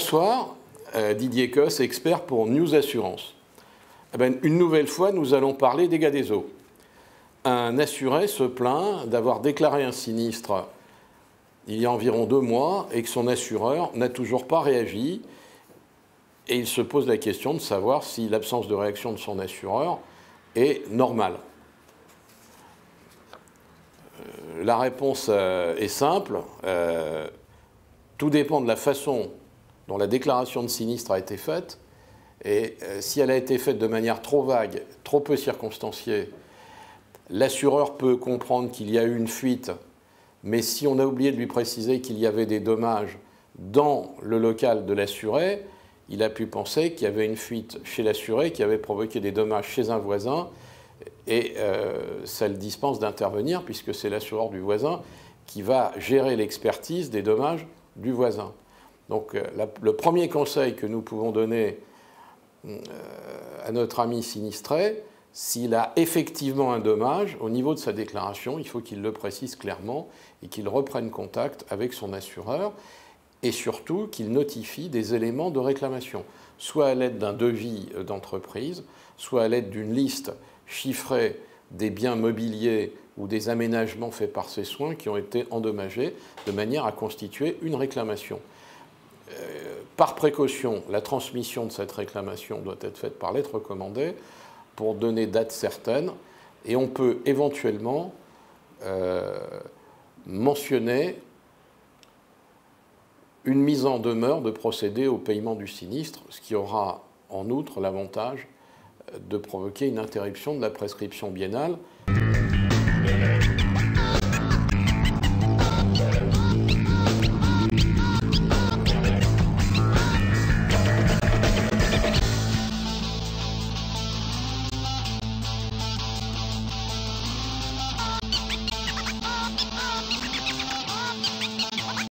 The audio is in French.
Bonsoir, Didier Cosse, expert pour News Assurance. Une nouvelle fois, nous allons parler des dégâts des eaux. Un assuré se plaint d'avoir déclaré un sinistre il y a environ 2 mois et que son assureur n'a toujours pas réagi. Et il se pose la question de savoir si l'absence de réaction de son assureur est normale. La réponse est simple. Tout dépend de la façon dont la déclaration de sinistre a été faite. Et si elle a été faite de manière trop vague, trop peu circonstanciée, l'assureur peut comprendre qu'il y a eu une fuite, mais si on a oublié de lui préciser qu'il y avait des dommages dans le local de l'assuré, il a pu penser qu'il y avait une fuite chez l'assuré qui avait provoqué des dommages chez un voisin, et ça le dispense d'intervenir puisque c'est l'assureur du voisin qui va gérer l'expertise des dommages du voisin. Donc le premier conseil que nous pouvons donner à notre ami sinistré, s'il a effectivement un dommage, au niveau de sa déclaration, il faut qu'il le précise clairement et qu'il reprenne contact avec son assureur et surtout qu'il notifie des éléments de réclamation, soit à l'aide d'un devis d'entreprise, soit à l'aide d'une liste chiffrée des biens mobiliers ou des aménagements faits par ses soins qui ont été endommagés, de manière à constituer une réclamation. Par précaution, la transmission de cette réclamation doit être faite par lettre recommandée pour donner date certaine, et on peut éventuellement mentionner une mise en demeure de procéder au paiement du sinistre, ce qui aura en outre l'avantage de provoquer une interruption de la prescription biennale.